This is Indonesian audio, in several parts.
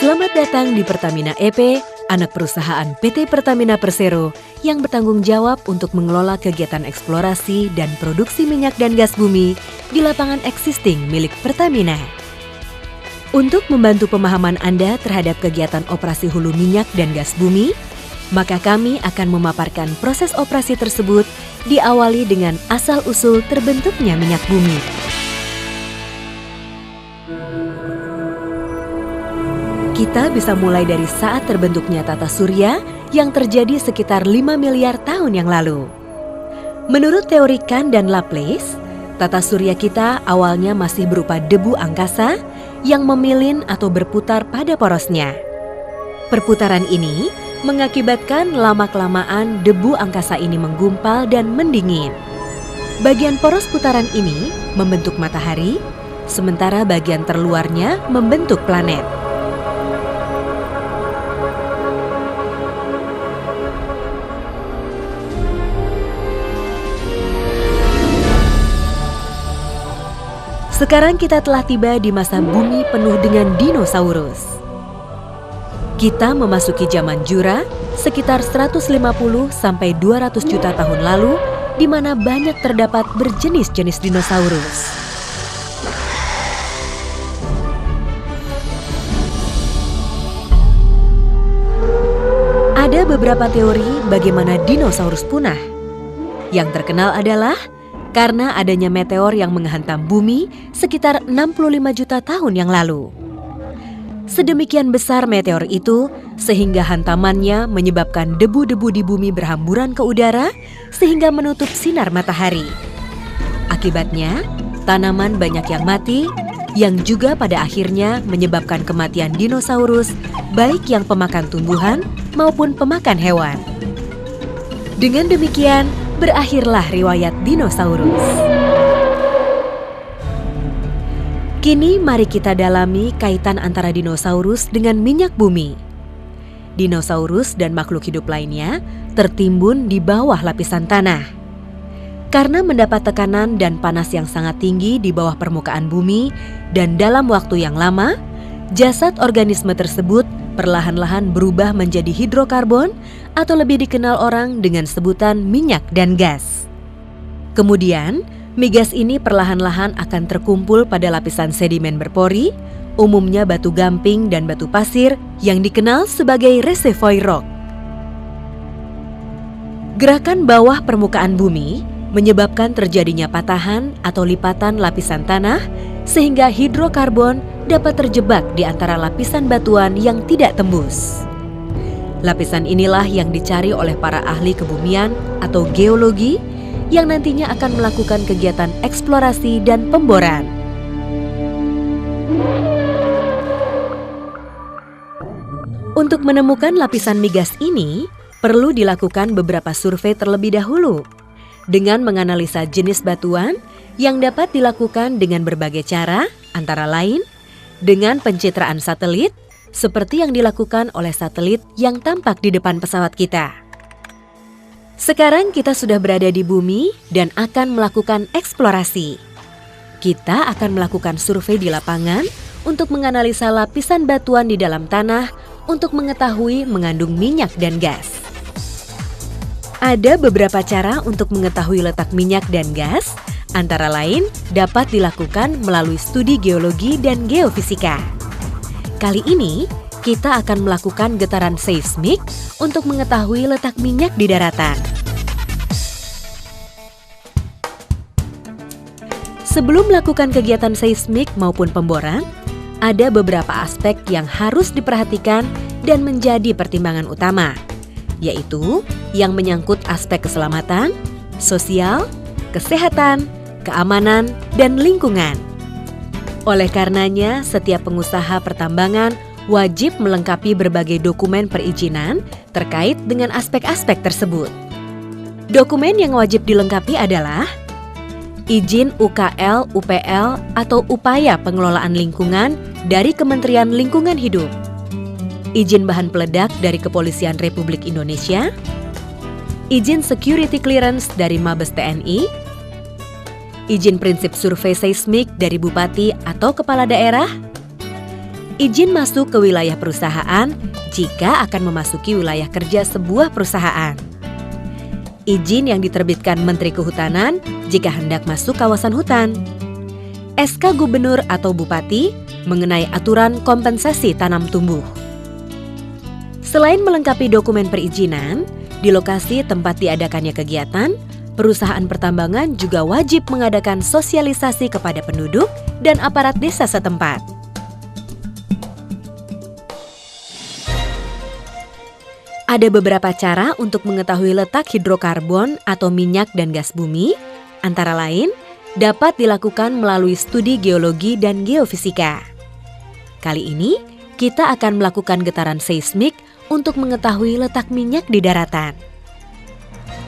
Selamat datang di Pertamina EP, anak perusahaan PT Pertamina Persero yang bertanggung jawab untuk mengelola kegiatan eksplorasi dan produksi minyak dan gas bumi di lapangan existing milik Pertamina. Untuk membantu pemahaman Anda terhadap kegiatan operasi hulu minyak dan gas bumi, maka kami akan memaparkan proses operasi tersebut diawali dengan asal-usul terbentuknya minyak bumi. Kita bisa mulai dari saat terbentuknya tata surya yang terjadi sekitar 5 miliar tahun yang lalu. Menurut teori Kahn dan Laplace, tata surya kita awalnya masih berupa debu angkasa yang memilin atau berputar pada porosnya. Perputaran ini mengakibatkan lama-kelamaan debu angkasa ini menggumpal dan mendingin. Bagian poros putaran ini membentuk matahari, sementara bagian terluarnya membentuk planet. Sekarang kita telah tiba di masa bumi penuh dengan dinosaurus. Kita memasuki zaman Jura sekitar 150 sampai 200 juta tahun lalu, di mana banyak terdapat berjenis-jenis dinosaurus. Ada beberapa teori bagaimana dinosaurus punah. Yang terkenal adalah karena adanya meteor yang menghantam bumi sekitar 65 juta tahun yang lalu. Sedemikian besar meteor itu sehingga hantamannya menyebabkan debu-debu di bumi berhamburan ke udara sehingga menutup sinar matahari. Akibatnya, tanaman banyak yang mati, yang juga pada akhirnya menyebabkan kematian dinosaurus, baik yang pemakan tumbuhan maupun pemakan hewan. Dengan demikian, berakhirlah riwayat dinosaurus. Kini mari kita dalami kaitan antara dinosaurus dengan minyak bumi. Dinosaurus dan makhluk hidup lainnya tertimbun di bawah lapisan tanah. Karena mendapat tekanan dan panas yang sangat tinggi di bawah permukaan bumi dan dalam waktu yang lama, jasad organisme tersebut perlahan-lahan berubah menjadi hidrokarbon atau lebih dikenal orang dengan sebutan minyak dan gas. Kemudian, migas ini perlahan-lahan akan terkumpul pada lapisan sedimen berpori, umumnya batu gamping dan batu pasir yang dikenal sebagai reservoir rock. Gerakan bawah permukaan bumi menyebabkan terjadinya patahan atau lipatan lapisan tanah sehingga hidrokarbon dapat terjebak di antara lapisan batuan yang tidak tembus. Lapisan inilah yang dicari oleh para ahli kebumian atau geologi yang nantinya akan melakukan kegiatan eksplorasi dan pemboran. Untuk menemukan lapisan migas ini, perlu dilakukan beberapa survei terlebih dahulu dengan menganalisa jenis batuan yang dapat dilakukan dengan berbagai cara, antara lain dengan pencitraan satelit, seperti yang dilakukan oleh satelit yang tampak di depan pesawat kita. Sekarang kita sudah berada di bumi dan akan melakukan eksplorasi. Kita akan melakukan survei di lapangan untuk menganalisa lapisan batuan di dalam tanah untuk mengetahui mengandung minyak dan gas. Ada beberapa cara untuk mengetahui letak minyak dan gas, antara lain dapat dilakukan melalui studi geologi dan geofisika. Kali ini, kita akan melakukan getaran seismik untuk mengetahui letak minyak di daratan. Sebelum melakukan kegiatan seismik maupun pemboran, ada beberapa aspek yang harus diperhatikan dan menjadi pertimbangan utama, yaitu yang menyangkut aspek keselamatan, sosial, kesehatan, keamanan, dan lingkungan. Oleh karenanya, setiap pengusaha pertambangan wajib melengkapi berbagai dokumen perizinan terkait dengan aspek-aspek tersebut. Dokumen yang wajib dilengkapi adalah izin UKL, UPL atau upaya pengelolaan lingkungan dari Kementerian Lingkungan Hidup, izin bahan peledak dari Kepolisian Republik Indonesia, izin security clearance dari Mabes TNI, izin prinsip survei seismik dari Bupati atau Kepala Daerah, Izin masuk ke wilayah perusahaan jika akan memasuki wilayah kerja sebuah perusahaan. Izin yang diterbitkan Menteri Kehutanan jika hendak masuk kawasan hutan. SK Gubernur atau Bupati mengenai aturan kompensasi tanam tumbuh. Selain melengkapi dokumen perizinan, di lokasi tempat diadakannya kegiatan, perusahaan pertambangan juga wajib mengadakan sosialisasi kepada penduduk dan aparat desa setempat. Ada beberapa cara untuk mengetahui letak hidrokarbon atau minyak dan gas bumi, antara lain dapat dilakukan melalui studi geologi dan geofisika. Kali ini, kita akan melakukan getaran seismik untuk mengetahui letak minyak di daratan.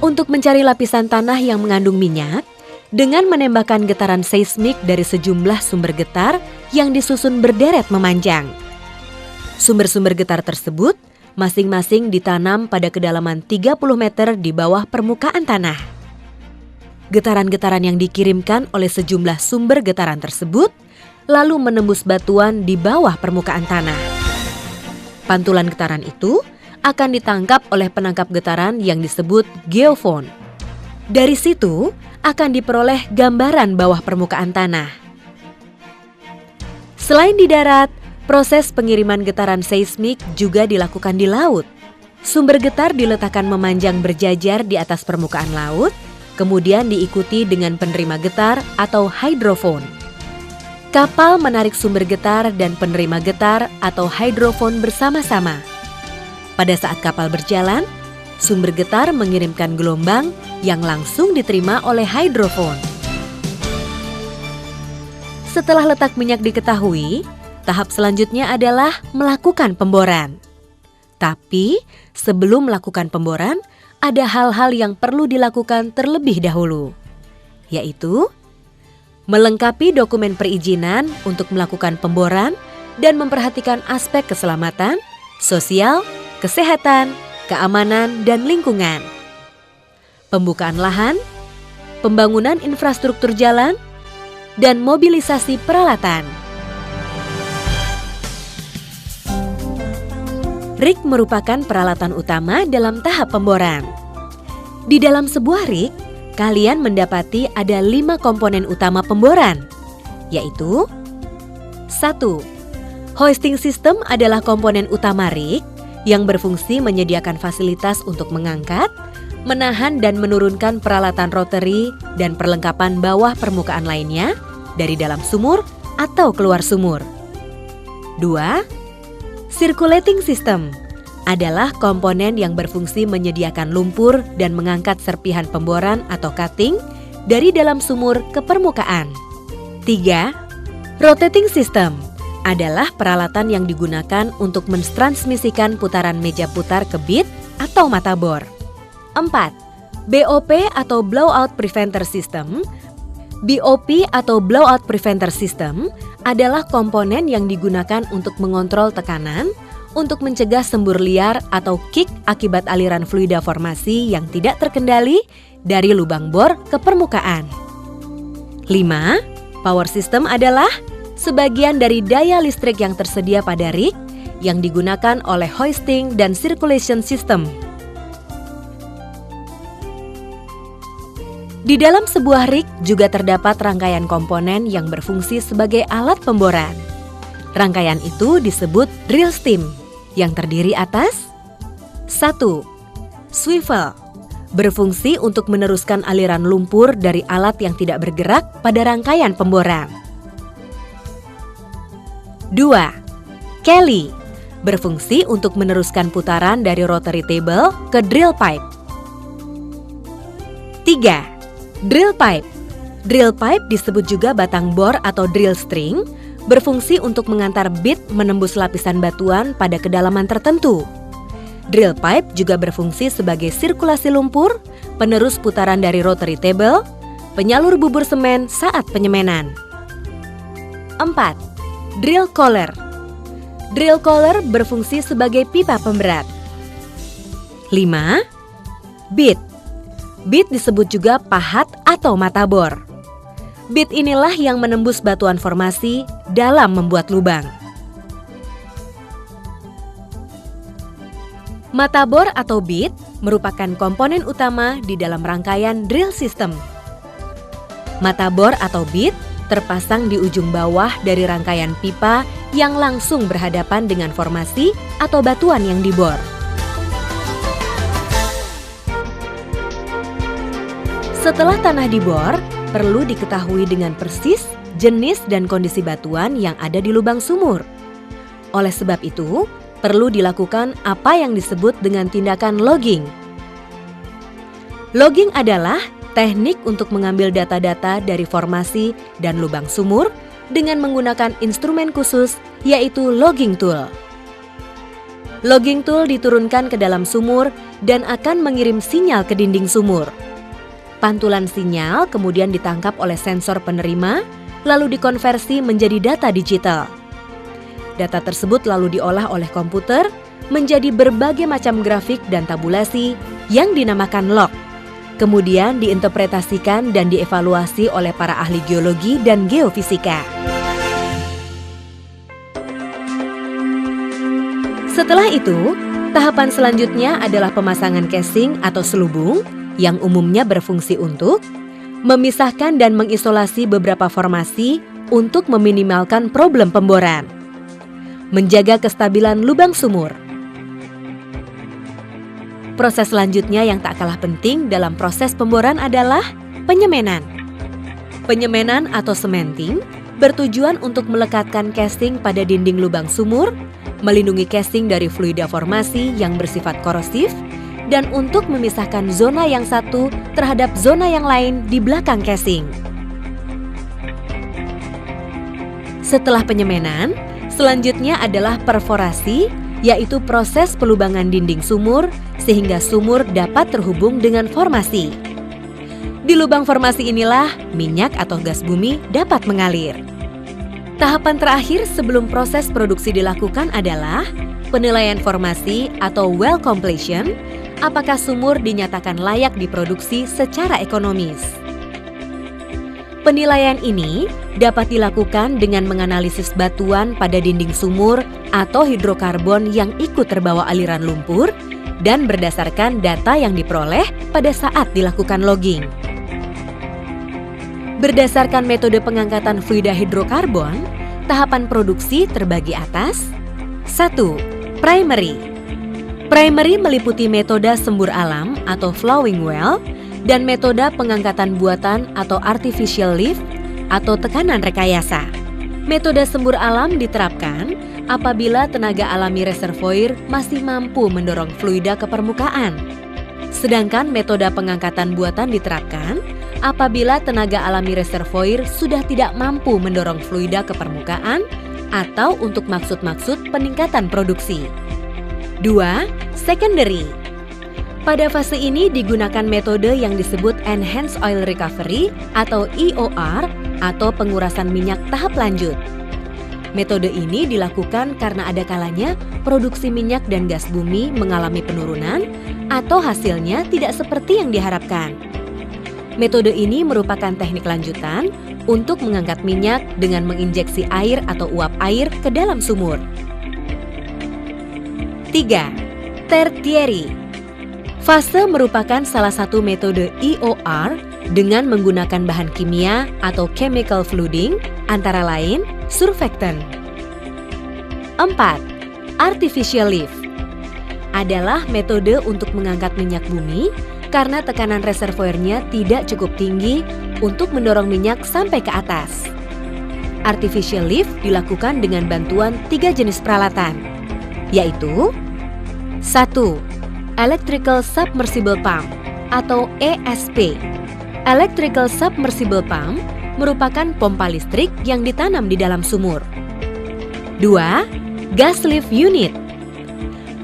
Untuk mencari lapisan tanah yang mengandung minyak, dengan menembakkan getaran seismik dari sejumlah sumber getar yang disusun berderet memanjang. Sumber-sumber getar tersebut masing-masing ditanam pada kedalaman 30 meter di bawah permukaan tanah. Getaran-getaran yang dikirimkan oleh sejumlah sumber getaran tersebut lalu menembus batuan di bawah permukaan tanah. Pantulan getaran itu akan ditangkap oleh penangkap getaran yang disebut geofon. Dari situ akan diperoleh gambaran bawah permukaan tanah. Selain di darat, proses pengiriman getaran seismik juga dilakukan di laut. Sumber getar diletakkan memanjang berjajar di atas permukaan laut, kemudian diikuti dengan penerima getar atau hydrophone. Kapal menarik sumber getar dan penerima getar atau hydrophone bersama-sama. Pada saat kapal berjalan, sumber getar mengirimkan gelombang yang langsung diterima oleh hydrophone. Setelah letak minyak diketahui, tahap selanjutnya adalah melakukan pemboran. Tapi sebelum melakukan pemboran, ada hal-hal yang perlu dilakukan terlebih dahulu, yaitu melengkapi dokumen perizinan untuk melakukan pemboran dan memperhatikan aspek keselamatan, sosial, kesehatan, keamanan, dan lingkungan. Pembukaan lahan, pembangunan infrastruktur jalan, dan mobilisasi peralatan. Rig merupakan peralatan utama dalam tahap pemboran. Di dalam sebuah rig, kalian mendapati ada 5 komponen utama pemboran, yaitu 1. Hoisting system adalah komponen utama rig yang berfungsi menyediakan fasilitas untuk mengangkat, menahan dan menurunkan peralatan rotary dan perlengkapan bawah permukaan lainnya dari dalam sumur atau keluar sumur. 2. Circulating system adalah komponen yang berfungsi menyediakan lumpur dan mengangkat serpihan pemboran atau cutting dari dalam sumur ke permukaan. 3. Rotating system adalah peralatan yang digunakan untuk mentransmisikan putaran meja putar ke bit atau mata bor. 4. BOP atau Blowout Preventer System. BOP atau Blowout Preventer System adalah komponen yang digunakan untuk mengontrol tekanan untuk mencegah sembur liar atau kick akibat aliran fluida formasi yang tidak terkendali dari lubang bor ke permukaan. 5. Power system adalah sebagian dari daya listrik yang tersedia pada rig yang digunakan oleh hoisting dan circulation system. Di dalam sebuah rig juga terdapat rangkaian komponen yang berfungsi sebagai alat pemboran. Rangkaian itu disebut drill stem yang terdiri atas 1. Swivel, berfungsi untuk meneruskan aliran lumpur dari alat yang tidak bergerak pada rangkaian pemboran. 2. Kelly, berfungsi untuk meneruskan putaran dari rotary table ke drill pipe. 3. Drill pipe. Drill pipe disebut juga batang bor atau drill string, berfungsi untuk mengantar bit menembus lapisan batuan pada kedalaman tertentu. Drill pipe juga berfungsi sebagai sirkulasi lumpur, penerus putaran dari rotary table, penyalur bubur semen saat penyemanan. 4. Drill collar. Drill collar berfungsi sebagai pipa pemberat. 5. Bit. Bit disebut juga pahat atau mata bor. Bit inilah yang menembus batuan formasi dalam membuat lubang. Mata bor atau bit merupakan komponen utama di dalam rangkaian drill system. Mata bor atau bit terpasang di ujung bawah dari rangkaian pipa yang langsung berhadapan dengan formasi atau batuan yang dibor. Setelah tanah dibor, perlu diketahui dengan persis jenis dan kondisi batuan yang ada di lubang sumur. Oleh sebab itu, perlu dilakukan apa yang disebut dengan tindakan logging. Logging adalah teknik untuk mengambil data-data dari formasi dan lubang sumur dengan menggunakan instrumen khusus, yaitu logging tool. Logging tool diturunkan ke dalam sumur dan akan mengirim sinyal ke dinding sumur. Pantulan sinyal kemudian ditangkap oleh sensor penerima, lalu dikonversi menjadi data digital. Data tersebut lalu diolah oleh komputer menjadi berbagai macam grafik dan tabulasi yang dinamakan log. Kemudian diinterpretasikan dan dievaluasi oleh para ahli geologi dan geofisika. Setelah itu, tahapan selanjutnya adalah pemasangan casing atau selubung yang umumnya berfungsi untuk memisahkan dan mengisolasi beberapa formasi untuk meminimalkan problem pemboran, menjaga kestabilan lubang sumur. Proses selanjutnya yang tak kalah penting dalam proses pemboran adalah penyemenan. Penyemenan atau cementing bertujuan untuk melekatkan casing pada dinding lubang sumur, melindungi casing dari fluida formasi yang bersifat korosif, dan untuk memisahkan zona yang satu terhadap zona yang lain di belakang casing. Setelah penyemenan, selanjutnya adalah perforasi, yaitu proses pelubangan dinding sumur sehingga sumur dapat terhubung dengan formasi. Di lubang formasi inilah minyak atau gas bumi dapat mengalir. Tahapan terakhir sebelum proses produksi dilakukan adalah penilaian formasi atau well completion, apakah sumur dinyatakan layak diproduksi secara ekonomis. Penilaian ini dapat dilakukan dengan menganalisis batuan pada dinding sumur atau hidrokarbon yang ikut terbawa aliran lumpur dan berdasarkan data yang diperoleh pada saat dilakukan logging. Berdasarkan metode pengangkatan fluida hidrokarbon, tahapan produksi terbagi atas 1. Primary. Primary meliputi metode sembur alam atau flowing well dan metode pengangkatan buatan atau artificial lift atau tekanan rekayasa. Metode sembur alam diterapkan apabila tenaga alami reservoir masih mampu mendorong fluida ke permukaan. Sedangkan metode pengangkatan buatan diterapkan apabila tenaga alami reservoir sudah tidak mampu mendorong fluida ke permukaan atau untuk maksud-maksud peningkatan produksi. 2. Secondary. Pada fase ini digunakan metode yang disebut Enhanced Oil Recovery atau EOR atau pengurasan minyak tahap lanjut. Metode ini dilakukan karena ada kalanya produksi minyak dan gas bumi mengalami penurunan atau hasilnya tidak seperti yang diharapkan. Metode ini merupakan teknik lanjutan untuk mengangkat minyak dengan menginjeksi air atau uap air ke dalam sumur. 3. Tertiary. Fase merupakan salah satu metode EOR dengan menggunakan bahan kimia atau chemical flooding, antara lain surfactant. 4. Artificial lift. Adalah metode untuk mengangkat minyak bumi karena tekanan reservoirnya tidak cukup tinggi untuk mendorong minyak sampai ke atas. Artificial lift dilakukan dengan bantuan 3 jenis peralatan, yaitu 1. Electrical Submersible Pump atau ESP. Electrical Submersible Pump merupakan pompa listrik yang ditanam di dalam sumur. 2. Gas Lift Unit.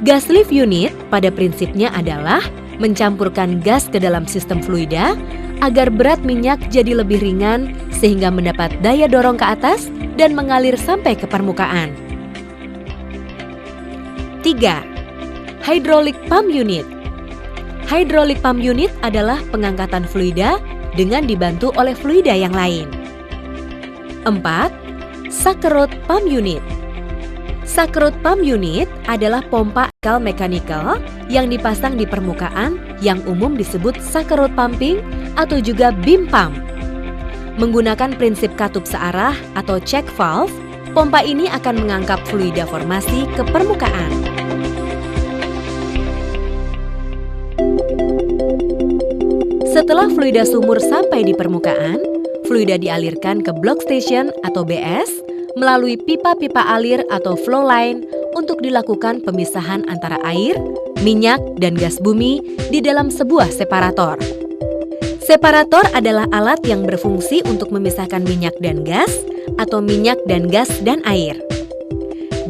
Gas lift unit pada prinsipnya adalah mencampurkan gas ke dalam sistem fluida agar berat minyak jadi lebih ringan sehingga mendapat daya dorong ke atas dan mengalir sampai ke permukaan. 3. Hydraulic Pump Unit. Hydraulic Pump Unit adalah pengangkatan fluida dengan dibantu oleh fluida yang lain. 4. Sucker Rod Pump Unit. Sakrut Pump Unit adalah pompa akal mekanikal yang dipasang di permukaan yang umum disebut sakrut pumping atau juga beam pump. Menggunakan prinsip katup searah atau check valve, pompa ini akan mengangkat fluida formasi ke permukaan. Setelah fluida sumur sampai di permukaan, fluida dialirkan ke block station atau BS melalui pipa-pipa alir atau flow line untuk dilakukan pemisahan antara air, minyak, dan gas bumi di dalam sebuah separator. Separator adalah alat yang berfungsi untuk memisahkan minyak dan gas atau minyak dan gas dan air.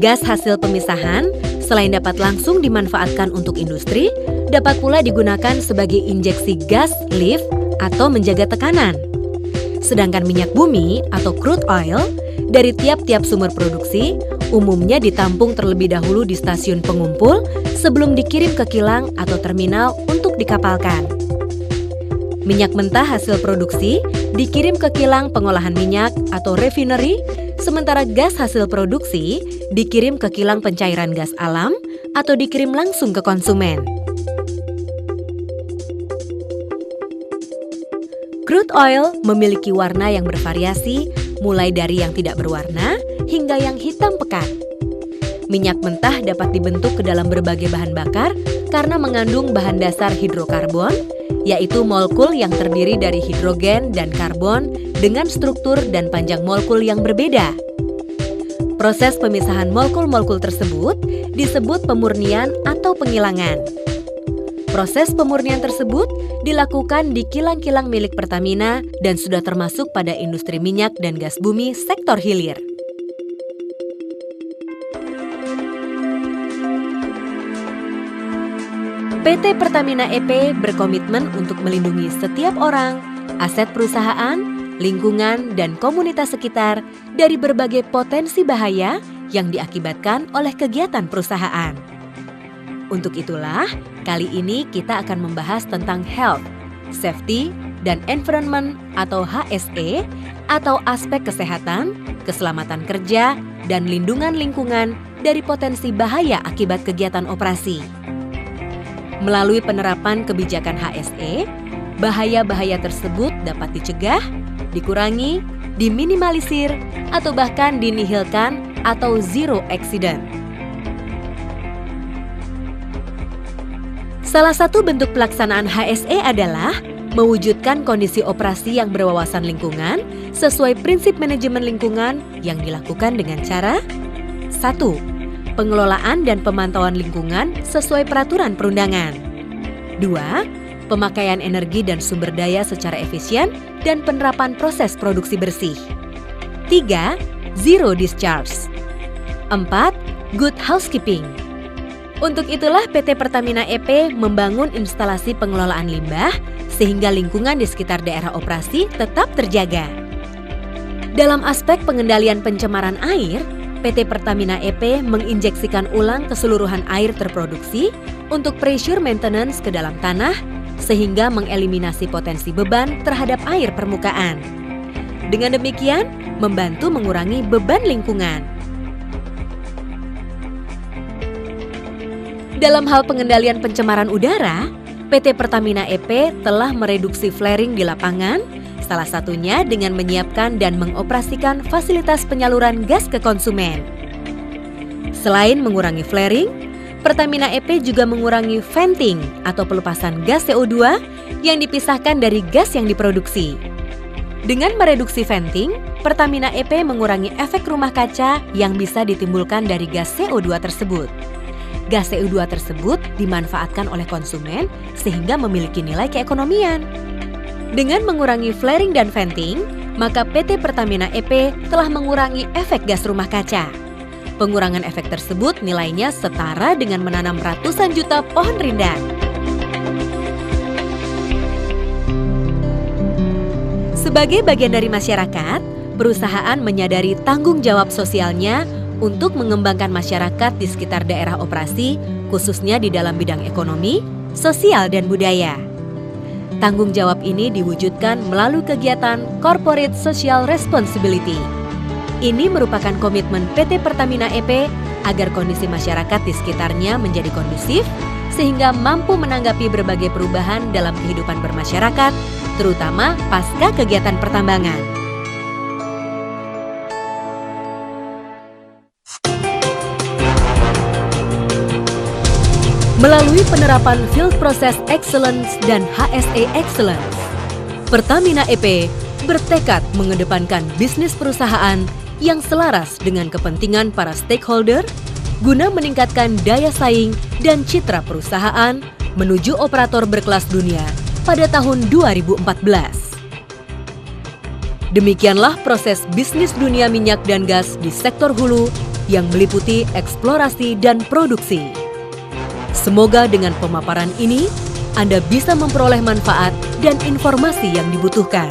Gas hasil pemisahan selain dapat langsung dimanfaatkan untuk industri, dapat pula digunakan sebagai injeksi gas lift atau menjaga tekanan. Sedangkan minyak bumi atau crude oil dari tiap-tiap sumber produksi umumnya ditampung terlebih dahulu di stasiun pengumpul sebelum dikirim ke kilang atau terminal untuk dikapalkan. Minyak mentah hasil produksi dikirim ke kilang pengolahan minyak atau refinery, sementara gas hasil produksi dikirim ke kilang pencairan gas alam atau dikirim langsung ke konsumen. Crude oil memiliki warna yang bervariasi, mulai dari yang tidak berwarna hingga yang hitam pekat. Minyak mentah dapat dibentuk ke dalam berbagai bahan bakar karena mengandung bahan dasar hidrokarbon, yaitu molekul yang terdiri dari hidrogen dan karbon dengan struktur dan panjang molekul yang berbeda. Proses pemisahan molekul-molekul tersebut disebut pemurnian atau penghilangan. Proses pemurnian tersebut dilakukan di kilang-kilang milik Pertamina dan sudah termasuk pada industri minyak dan gas bumi sektor hilir. PT Pertamina EP berkomitmen untuk melindungi setiap orang, aset perusahaan, lingkungan, dan komunitas sekitar dari berbagai potensi bahaya yang diakibatkan oleh kegiatan perusahaan. Untuk itulah, kali ini kita akan membahas tentang health, safety, dan environment atau HSE atau aspek kesehatan, keselamatan kerja, dan lindungan lingkungan dari potensi bahaya akibat kegiatan operasi. Melalui penerapan kebijakan HSE, bahaya-bahaya tersebut dapat dicegah, dikurangi, diminimalisir, atau bahkan dinihilkan atau zero accident. Salah satu bentuk pelaksanaan HSE adalah mewujudkan kondisi operasi yang berwawasan lingkungan sesuai prinsip manajemen lingkungan yang dilakukan dengan cara 1. Pengelolaan dan pemantauan lingkungan sesuai peraturan perundangan. 2. Pemakaian energi dan sumber daya secara efisien dan penerapan proses produksi bersih. 3. Zero discharge. 4. Good housekeeping. Untuk itulah PT Pertamina EP membangun instalasi pengelolaan limbah sehingga lingkungan di sekitar daerah operasi tetap terjaga. Dalam aspek pengendalian pencemaran air, PT Pertamina EP menginjeksikan ulang keseluruhan air terproduksi untuk pressure maintenance ke dalam tanah sehingga mengeliminasi potensi beban terhadap air permukaan. Dengan demikian, membantu mengurangi beban lingkungan. Dalam hal pengendalian pencemaran udara, PT Pertamina EP telah mereduksi flaring di lapangan, salah satunya dengan menyiapkan dan mengoperasikan fasilitas penyaluran gas ke konsumen. Selain mengurangi flaring, Pertamina EP juga mengurangi venting atau pelepasan gas CO2 yang dipisahkan dari gas yang diproduksi. Dengan mereduksi venting, Pertamina EP mengurangi efek rumah kaca yang bisa ditimbulkan dari gas CO2 tersebut. Gas CO2 tersebut dimanfaatkan oleh konsumen sehingga memiliki nilai keekonomian. Dengan mengurangi flaring dan venting, maka PT Pertamina EP telah mengurangi efek gas rumah kaca. Pengurangan efek tersebut nilainya setara dengan menanam ratusan juta pohon rindang. Sebagai bagian dari masyarakat, perusahaan menyadari tanggung jawab sosialnya untuk mengembangkan masyarakat di sekitar daerah operasi, khususnya di dalam bidang ekonomi, sosial, dan budaya. Tanggung jawab ini diwujudkan melalui kegiatan Corporate Social Responsibility. Ini merupakan komitmen PT Pertamina EP agar kondisi masyarakat di sekitarnya menjadi kondusif, sehingga mampu menanggapi berbagai perubahan dalam kehidupan bermasyarakat, terutama pasca kegiatan pertambangan. Melalui penerapan Field Process Excellence dan HSE Excellence, Pertamina EP bertekad mengedepankan bisnis perusahaan yang selaras dengan kepentingan para stakeholder guna meningkatkan daya saing dan citra perusahaan menuju operator berkelas dunia pada tahun 2014. Demikianlah proses bisnis dunia minyak dan gas di sektor hulu yang meliputi eksplorasi dan produksi. Semoga dengan pemaparan ini, Anda bisa memperoleh manfaat dan informasi yang dibutuhkan.